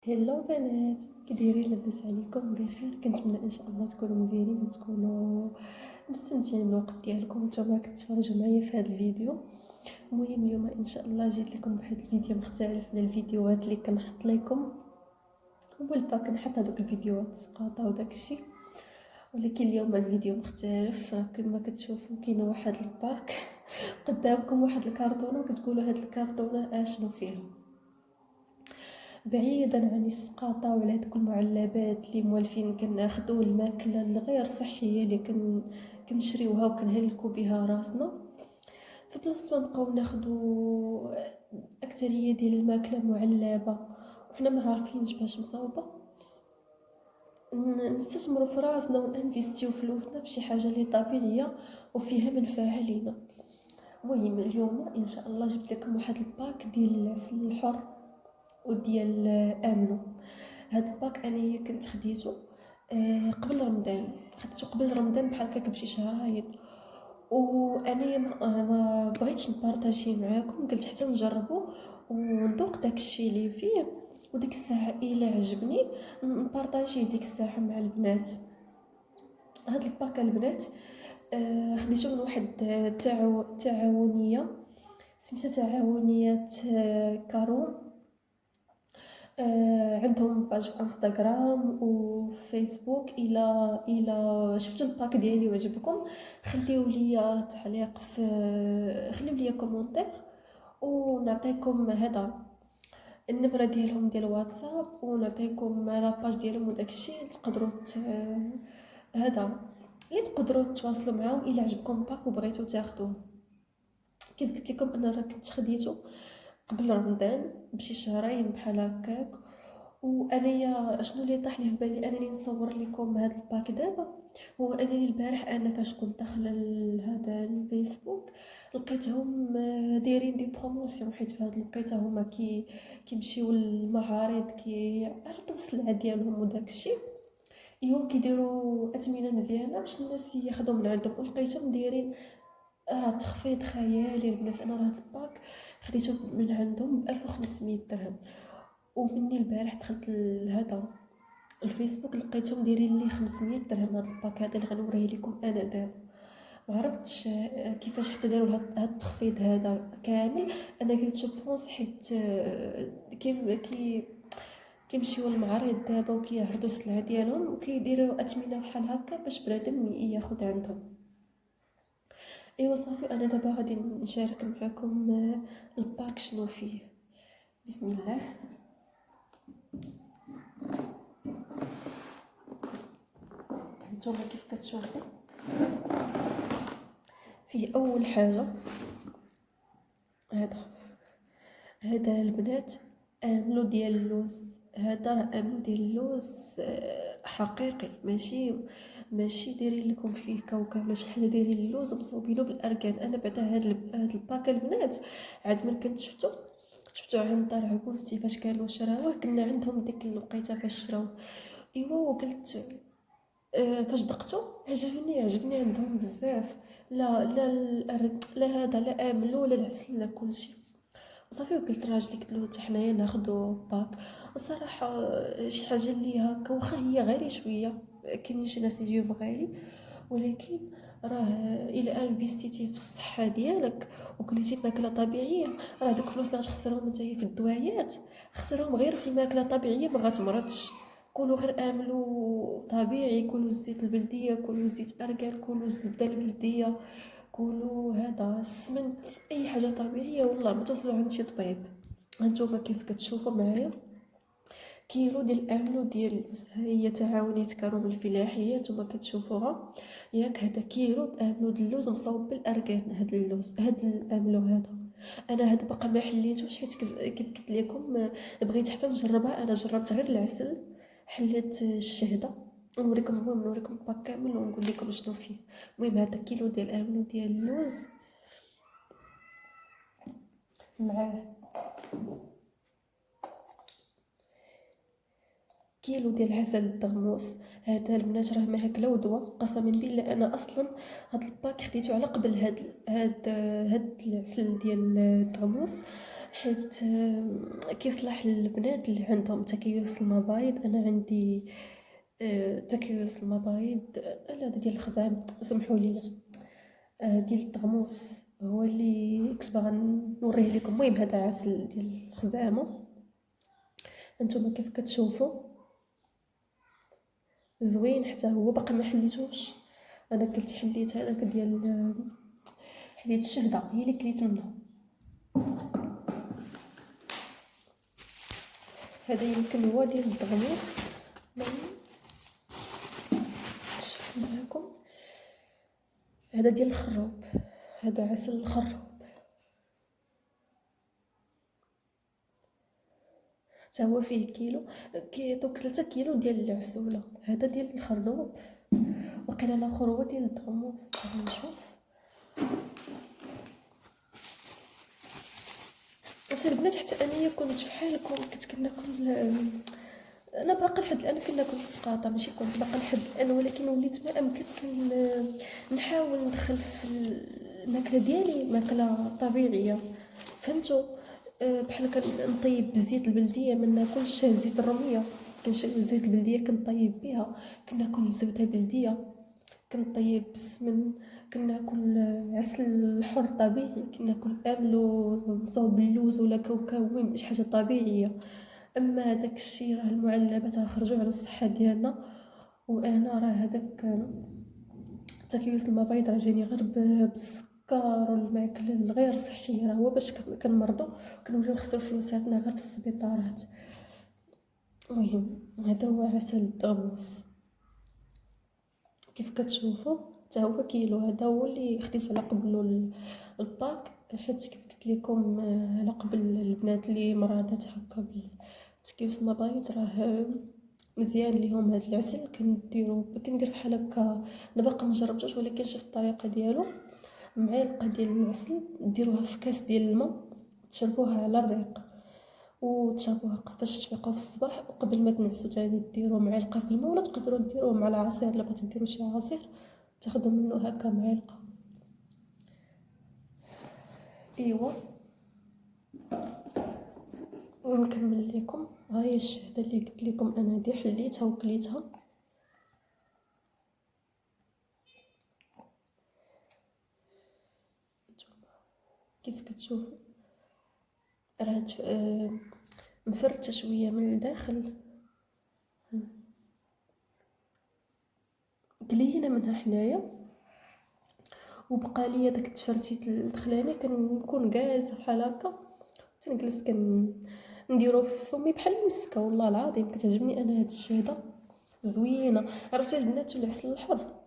هلو بنات، كي دايرين؟ لاباس عليكم؟ بخير؟ كنتمنى ان شاء الله تكونوا مزيانين وتكونوا مستمتعين بالوقت ديالكم نتوما كتفرجوا معايا في هذا الفيديو. المهم اليوم ان شاء الله جيت لكم بواحد الفيديو مختلف من الفيديوهات اللي كنحط لكم. اول با كنحط هذوك الفيديوهات سقاطه وداك الشيء، ولكن اليوم الفيديو مختلف. كما كتشوفوا كاين واحد الباك قدامكم، واحد الكرتونه، وكتقولوا هاد الكرتونه اشنو فيها. بعيدا عن السقاطة وعلى هذوك المعلبات اللي موالفين كناخدو الماكلة الغير صحية اللي كنشريوها وكنهلكو بها راسنا، في بلاصة نبقاو ناخدو أكترية ديال الماكلة معلبة وحنا ما عارفينش باش مصاوبة. نستثمروا في راسنا وننفستيو فلوسنا في شي حاجة اللي طبيعية وفيها منفعة لينا. المهم اليوم ان شاء الله جبت لكم واحد الباك ديال العسل الحر وديال امنو. هاد الباك انايا كنت خديته قبل رمضان، خديته قبل رمضان بحال هكاك بشي شهرين، وانايا ما بغيتش نبارطاجيه معاكم، قلت حتى نجربه وندوق داكشي اللي فيه، وديك الساعه الا عجبني نبارطاجيه ديك الساعه مع البنات. هاد الباك البنات خديته من واحد تعاونيه سميتها تعاونيه كارون. عندهم باج في انستغرام وفيسبوك. الى شفتوا الباك ديالي وعجبكم خليو لي تعليق، خليو لي كومونتير ونعطيكم هذا النمره ديالهم ديال الواتساب، ونعطيكم لاباج ديالهم وداكشي تقدروا هذا اللي تقدروا تواصلوا معاهم الا عجبكم الباك وبغيتوا تاخذوه. كيف قلت لكم انا راه كنت خديته قبل رمضان بشي شهرين بحال هكاك، وانايا شنو اللي طاح لي في بالي انني نصور لكم هذا الباك دابا. هو انني البارح انا فاش كنت داخله لهذا الفيسبوك لقيتهم دايرين دي بروموسيون، حيت في هذا الوقيته هما كيمشيو للمعارض كيعرضوا السلعه ديالهم وداك الشيء. ايوا كيديروا اثمنه مزيانه باش الناس ياخذوا من عندهم، ولقيتهم دايرين راه تخفيض خيالي البنات. انا راه هاد الباك خديته من عندهم ب 1500 درهم، ومني البارح دخلت لهذا الفيسبوك لقيتهم دايرين لي 500 درهم. هذا الباك هذا اللي غنوريه لكم انا دابا ما عرفتش كيفاش حتى داروا هذا التخفيض هذا كامل. انا قلت بونس حيت كيمشيو للمعارض دابا وكيعرضوا السلعه ديالهم وكيديروا اثمنه بحال هكا باش بنادم ياخذ عندهم. ايوا صافي، انا دابا غادي نشارك معكم الباك شنو فيه. بسم الله. نتوما كيف كتشوفوا فيه اول حاجه هذا البنات املو ديال اللوز. هذا راه املو ديال اللوز حقيقي، ماشي دايرين لكم فيه كاوكاو ولا شي حاجه، دايرين اللوز مصوبينه بالاركان. انا بعدا هذا الباك البنات عاد من كنت شفتو عند دار عكوستي فاش كانوا شراوه، كنا عندهم ديك الوقيته فاش شراوه. ايوا وقلت فاش دقتو عجبني عندهم بزاف. لا هذا لا املو ولا العسل لا كلشي. صافي وقلت راجلي، قلت له حتى حنايا ناخذوا باك. الصراحه شي حاجه اللي هكا واخا هي غالي شويه، كاينين شي ناس يجيهم غالي، ولكن راه الا انفستيتي في الصحه ديالك وكليتي ماكله طبيعيه، راه دوك الفلوس اللي غتخسرهم نتايا في الدوايات خسرهم غير في الماكله الطبيعيه، ما غتمرضش. كلوا غير املوا طبيعي، كلوا الزيت البلديه، كلوا الزيت اركان، كلوا الزبده البلديه، كلوا هذا السمن، اي حاجه طبيعيه والله ما توصلوا عند شي طبيب. هانتوما كيف كتشوفوا معايا كيلو ديال الاملو ديال اللوز. ها هي تعاونيه كرم الفلاحيه نتوما كتشوفوها ياك. هذا كيلو باملو ديال اللوز مصوب بالاركان. هذا اللوز هذا الاملو هذا انا هذا باقا ما حليتوش، حيت كيف قلت لكم بغيت حتى نجربها. انا جربت غير العسل، حليت الشهده. نوريكم الباك كامل ونقول لكم شنو فيه. المهم هذا كيلو ديال الاملو ديال اللوز معاه كيلو ديال العسل الدغموس. هذا البنات راه ما هكلا ودواء قسما بالله. انا اصلا هاد الباك خديته على قبل هاد العسل ديال الدغموس. حيت كيصلح للبنات اللي عندهم تكيس المبايض. انا عندي تكيس المبايض، لا ديال الخزام، سمحوا لي، ديال الطغموس هو اللي كنت باغا نوريه لكم. المهم هذا عسل ديال الخزامه، انتم كيف كتشوفوا زوين حتى هو. باقي ما حليتوش، انا كنت حليت هذاك ديال حليت الشهده، هي اللي كليت منها. هذا يمكن هو ديال الطغموس، نشوف معاكم. هذا ديال الخروب، هذا عسل الخروب، حتى هو فيه كيلو، كيعطوك 3 كيلو ديال العسوله. هذا ديال الخروب، وقيلا الاخر هو ديال الطغموس. نشوف. وصل البنات، حتى انايا كنت بحالكم، كنت كناكل، انا باقا لحد الان كناكل السقاطه، ماشي كنت باقا لحد الان، ولكن وليت ما امكن نحاول ندخل في الماكله ديالي ماكله طبيعيه، فهمتوا؟ بحال كنطيب بالزيت البلديه، ما ناكلش زيت الروميه. كنشري الزيت البلديه كنطيب بها، كناكل الزبده بلديه، كنطيب بالسمن، كناكل عسل الحر طبيعي، كناكل املو مصوب باللوز ولا كاوكاو، شي حاجه طبيعيه. اما هذاك الشيء راه المعلبات راه خرجوا على الصحه ديالنا. وانا راه هذاك تكيس المبايض راه جاني غير بالسكر والماكله الغير صحيه، راه هو باش كنمرضوا كنوليو نخسروا فلوساتنا غير في السبيطارات. المهم هذا هو عسل الدغموس، كيف كتشوفوا حتى هو كيلو. هذا هو اللي خديت على قبله الباك، حيت كيف قلت لكم على قبل البنات اللي مرضات هكا بالتكيس المبايض راه مزيان ليهم هذا العسل. كندير بحال هكا، انا باقا ما جربتوش ولكن شفت الطريقه ديالو. معلقه ديال العسل ديروها في كاس ديال الماء، تشربوها على الريق وتشربوها فاش تفيقوا في الصباح، وقبل ما تنعسوا تاني ديروا معلقه في الماء، ولا تقدروا ديروه مع العصير الا بغيتو ديروا شي عصير، تاخذوا منه هكا معلقه. ايوا ونكمل لكم. ها هي الشهده اللي قلت لكم انا، هذه حليتها وكليتها. كيف كتشوفوا راه مفرته شويه من الداخل، قليله منها حنايا، وبقى ليا داك التفرتيت الدخلاني، كنكون جالسه بحال هكا تنجلس نديرو في فمي بحال المسكه. والله العظيم كتعجبني انا هاد الشهده، زوينه. عرفتي البنات والعسل الحر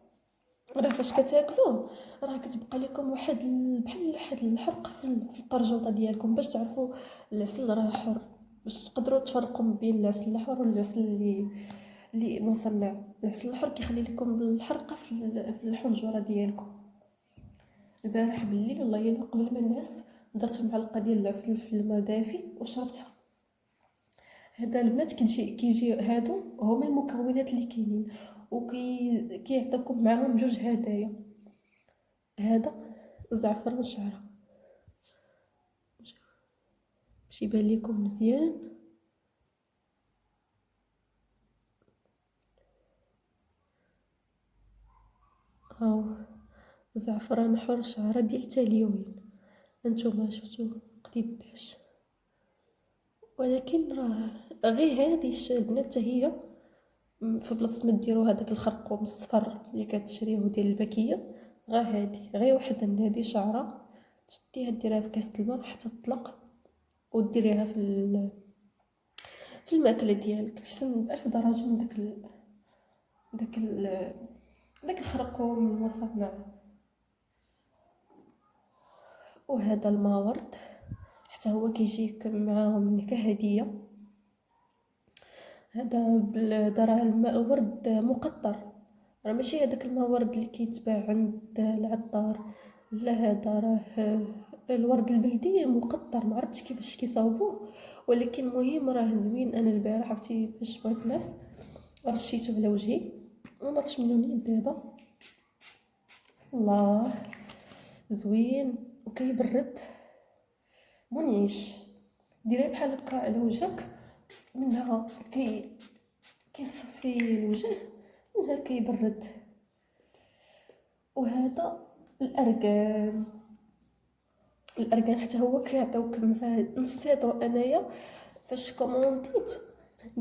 راه فاش كتاكلوه راه كتبقى لكم بحال واحد الحرقه في القرجوطه ديالكم، باش تعرفوا العسل راه حر، باش تقدروا تفرقوا بين العسل الحر والعسل اللي مصنع. العسل الحر كيخلي لكم الحرقه في الحنجره ديالكم. البارح بالليل والله الا قبل ما نعس درت معلقه ديال العسل في الماء دافي وشربتها. هذا البنات كيجي هادو هما المكونات اللي كاينين، كيعطيكم معاهم جوج هدايا. هذا زعفران شعره باش يبان لكم مزيان، هاو زعفران حر شعره ديال تاليوين. انتم شفتوا قديش، ولكن راه غير هذه البنات هي في بلاصه ما ديروا هذاك الخرقوم الصفر اللي كتشريوه ديال الباكيه، غير وحده من هذه شعره تشديها ديريها في كاس الماء حتى تطلق، وديريها في الماكله ديالك، احسن بألف درجه من داك داك الخرقوم المصنع. وهذا الماورد حتى هو كيجيك معاهم كهديه. هذا بالدراهم الماء ورد مقطر، راه ماشي هذاك الماء اللي كيتباع عند العطار، لا هذا راه الورد البلدي مقطر، ما عرفتش كيفاش كيصاوبوه، ولكن المهم راه زوين. انا البارح عرفتي فاش بغيت نعس رشيته على وجهي ونرش منه نيت دابا، الله زوين وكيبرد منعش. ديري بحال هكا على وجهك، منها كيصفي الوجه، منها كيبرد. وهذا الارغان حتى هو كيعطيوك مع نسيترو. انايا فاش كومونديت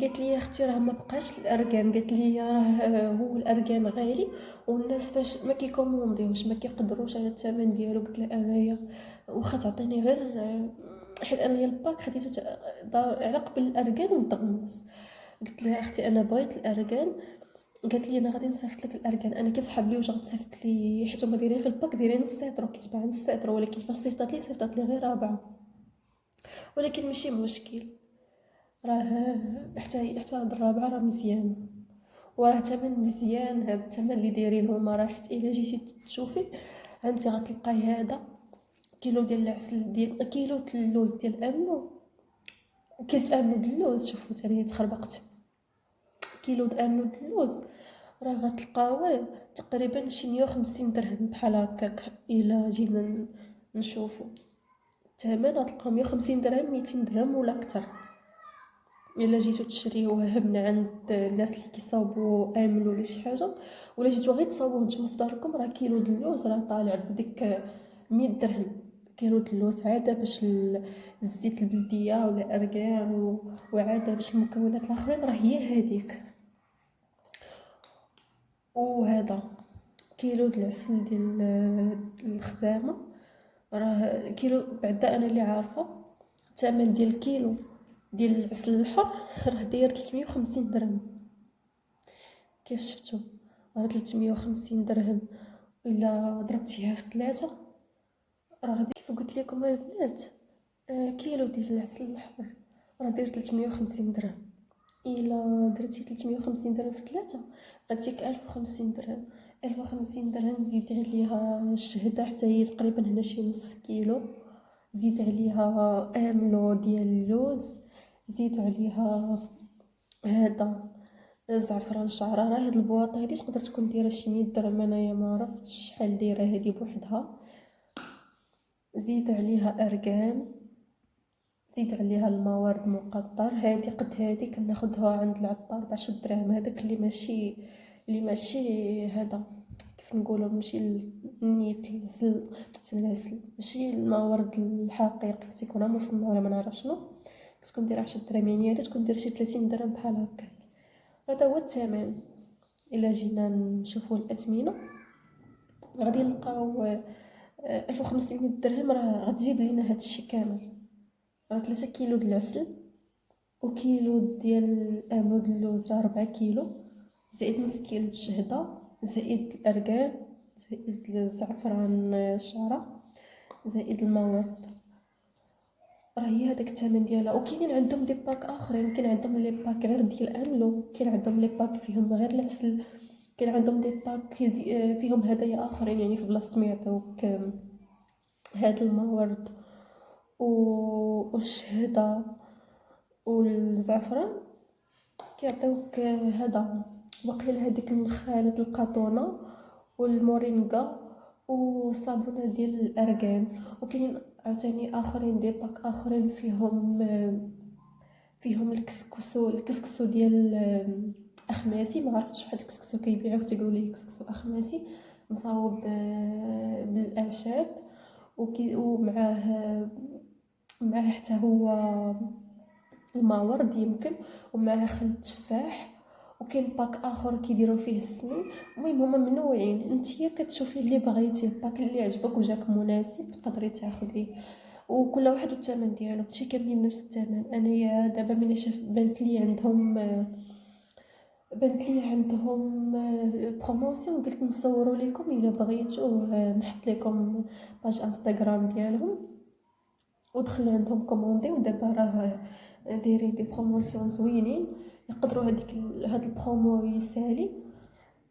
قالت لي اختي راه ما بقاش الارغان، قالت لي راه هو الارغان غالي والناس فاش ما كيكومونديوش ما كيقدروش على الثمن ديالو. قلت لها انايا واخا تعطيني غير حيت انايا الباك خديته على قبل الارغان ودغمس. قلت لها اختي انا بغيت الارغان. قالت لي انا غادي نصيفط لك الارغان. انا كيصحاب لي واش غتصيفط لي حيت هما دايرين في الباك دايرين السيترو، كيتباع السيترو، ولكن فاش صيفطات لي غير رابعه. ولكن ماشي مشكل، راه حتى هاد الرابعه راه مزيانه وراه ثمن مزيان. هاد الثمن اللي دايرين هما راه حتى الا جيتي تشوفي انت غتلقاي هذا كيلو ديال العسل ديال كيلو اللوز ديال املو، كلت املو د اللوز. شوفوا ثاني تخربقت. كيلو د املو د اللوز راه غتلقاوه تقريبا شي 150 درهم بحال هكاك. الا جينا نشوفوا الثمن غتلقاو 150 درهم 200 درهم ولا اكثر. الا جيتو تشريوه من عند الناس اللي كيصاوبوا امل ولا شي حاجه، ولا جيتو غير تصاوبوه نتوما في داركم، راه كيلو د اللوز راه طالع بديك 100 درهم. كيلو د اللوز عاده باش الزيت البلديه ولا ارغان وعاده باش المكونات الاخرين راه هي هذيك. وهذا كيلو د العسل ديال الخزامه راه كيلو بعدا انا اللي عارفه الثمن ديال الكيلو ديال العسل الحر راه داير 350 درهم. كيف شفتوا راه 350 درهم الا ضربتيها في 3 راه غادي كيف قلت لكم البنات. كيلو ديال العسل الحر راه داير 350 درهم. الا درتي 350 درهم في 3 غتجيك 1050 درهم. 1050 درهم زيد عليها الشهده حتى هي تقريبا هنا شي نص كيلو، زيد عليها املو ديال اللوز، زيد عليها هذا زعفران شعره. راه هاد البواطه هادي تقدر تكون دايره شي 100 درهم، انايا ما عرفتش شحال دايره هادي بوحدها. زيد عليها ارغان، زيد عليها الموارد مقطر. هادي قد هادي كناخدها عند العطار ب10 دراهم. هذاك اللي ماشي هذا كيف نقولوا ماشي نيت العسل ماشي المورد الحقيقي، تيكون مصنع ولا ما نعرف شنو، كتكون دايره 10 دراهم. يعني هادي تكون دايره شي 30 درهم بحال هكا. هذا هو الثمن. الا جينا نشوفوا الاثمنه غادي نلقاو 1500 درهم راه غتجيب لينا هذا الشيء كامل. راه 3 كيلو د العسل وكيلو ديال الامود اللوز راه 4 كيلو، زائد نص كيلو الشهده، زائد الارغان، زائد الزعفران الشعره، زائد المورد. راه هي هذاك الثمن ديالها. وكاينين عندهم دي باك اخرين، كاين عندهم لي باك غير ديال املو، كاين عندهم لي باك فيهم غير العسل، كاين عندهم دي باك فيهم هدايا اخرين. يعني في بلاصه ما يعطيوك هاد المورد والشهده والزعفران كيعطيوك هذا وقيل هذيك الخالة القطونه والمورينغا والصابونه ديال الارغان. وكاينين عاوتاني اخرين دي باك اخرين فيهم الكسكسو ديال اخماسي. ما عرفتش واحد الكسكسو كيبيعوه تيقولوا ليه كسكسو اخماسي مصاوب بالاعشاب ومعاه حتى هو الماورد يمكن، ومعاه خل التفاح. وكاين باك اخر كيديروا فيه السمن. المهم هما منوعين، نتيا كتشوفي اللي بغيتي، الباك اللي عجبك وجاك مناسب تقدري تاخذيه. وكل واحد والثمن ديالو ماشي كاملين نفس الثمن. انايا دابا ملي شفت بانت لي عندهم بروموسيون قلت نصوروا لكم الا بغيتو نحط لكم باج انستغرام ديالهم ودخل عندهم كوموندي. ودابا راه دايرين دي بروموسيون زوينين، يقدروا هاد البرومو يسالي.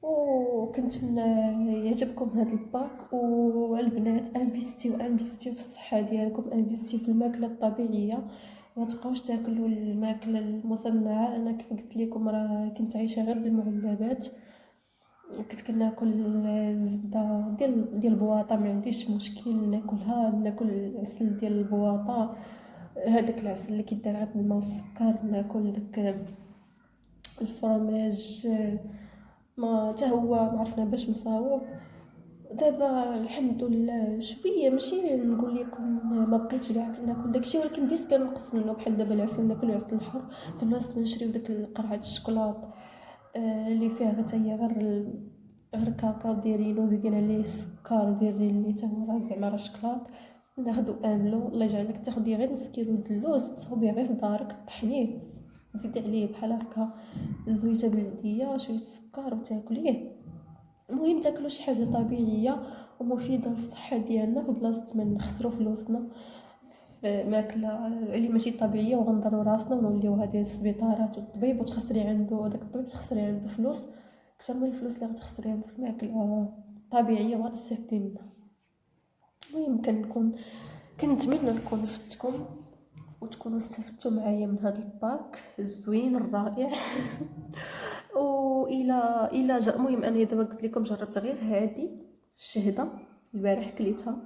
وكنتمنى يعجبكم هذا الباك. والبنات انفيستيو في الصحه ديالكم، انفيستيو في الماكله الطبيعيه، ما تبقاوش تاكلوا الماكله المصنعه. انا كيف قلت لكم راه كنت عايشه غير بالمعلبات، كنت كناكل الزبده ديال البواطه، ما عنديش مشكل ناكلها، ناكل العسل ديال البواطه، هذاك العسل اللي كيدار غير بالماء والسكر، ناكل داك الفرماج، ما حتى هو ما عرفنا باش مصاوب. دابا الحمد لله شويه، ماشي نقول لكم ما بقيتش كاع كناكل داكشي، ولكن بديت كنقص منه. بحال دابا العسل ناكل عسل الحر في بلاصه ما نشريو داك قرعه الشكلاط اللي فيها غير هي غير كاكاو دايرينو زيدين عليه السكر دايرين اللي حتى هو راه زعما راه شكلاط. ناخدو املو، الله يجعلك تاخدي غير نص كيلو د اللوز تصاوبيه غير في دارك، طحنيه تزيدي عليه بحال هكا زويته بلديه شويه السكر وتاكليه. المهم تاكلوا شي حاجه طبيعيه ومفيده للصحه ديالنا، في بلاصه ما نخسروا فلوسنا في ماكله اللي ماشي طبيعيه وغنضروا راسنا ونوليو هادي السبيطارات والطبيب، وتخسري عنده داك الطبيب تخسري عنده فلوس اكثر من الفلوس اللي غتخسريهم في الماكله طبيعيه وغتستافدي منها. المهم كنتمنى نكون فدتكم وتكونوا استفدتوا معايا من هذا الباك الزوين الرائع. المهم انا دابا قلت لكم جربت غير هذه الشهده البارح كليتها،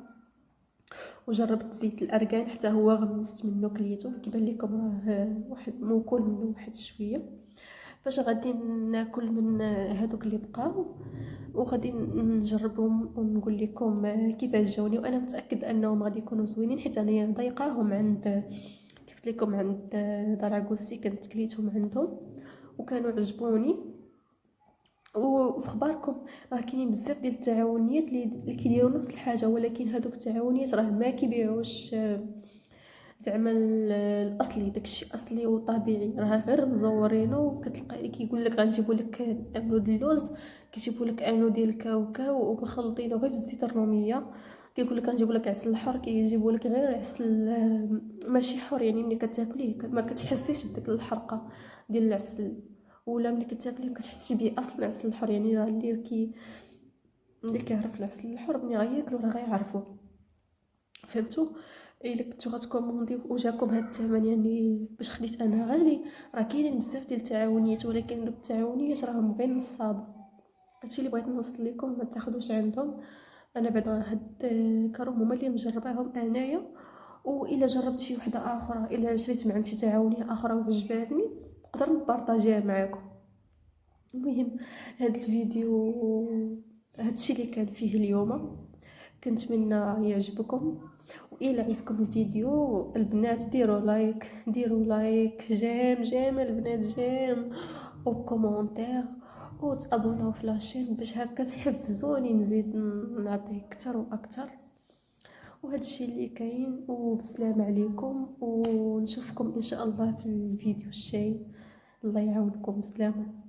وجربت زيت الارغان حتى هو غمست منه كليته، كيبان لكم راه واحد موكول منه واحد شويه. فاش غادي ناكل من هذوك اللي بقاو وغادي نجربهم ونقول لكم كيفاش جاوني، وانا متاكد انهم غادي يكونوا زوينين حيت انايا ضايقاهم عند كيف لكم عند دراغوسي، كنت كليتهم عندهم وكانوا عجبوني. وفي خباركم راه كاينين بزاف ديال التعاونيات اللي كيديروا نفس الحاجه، ولكن هذوك التعاونيات راه ما كيبيعوش زعما الاصلي، داكشي اصلي وطبيعي، راه غير مزورينه. وكتلقى كيقول لك غنجيبوا لك انو ديال اللوز، كيجيبوا لك انو ديال الكاوكاو ومخلطينه غير بالزيت الروميه. كيقول لك غنجيبوا لك عسل الحر، كيجيبوا لك غير عسل ماشي حر، يعني ملي كتاكليه ما كتحسيش بديك الحرقه ديال العسل، ولا ملي كتاكليه ما كتحسيش به اصلا العسل الحر. يعني راه اللي كيعرف العسل الحر ملي غياكلو راه غيعرفو، فهمتوا؟ الا كنتو غتكومونديو وجاكم هاد الثمن يعني باش خديت انا غالي، راه كاينين بزاف ديال التعاونيات، ولكن دوك التعاونيات راهم غير نصابه. هادشي اللي بغيت نوصل لكم، ما تاخذوش عندهم. انا بعدا هاد كروم هما اللي مجرباهم انايا، والا جربت شي وحده اخرى، الا شريت من عند شي تعاونيه اخرى وعجباتني نقدر نبارطاجيها معكم. المهم هاد الفيديو هادشي اللي كان فيه اليوم، كنتمنى يعجبكم. والى عجبكم الفيديو البنات ديروا لايك، ديروا لايك جام البنات جام، وكومونتير، وتابوناو في لاشين باش هكا تحفزوني نزيد نعطي اكثر واكثر. وهذا الشيء اللي كاين، وبسلام عليكم، ونشوفكم ان شاء الله في الفيديو الجاي. الله يعاونكم، بسلامه.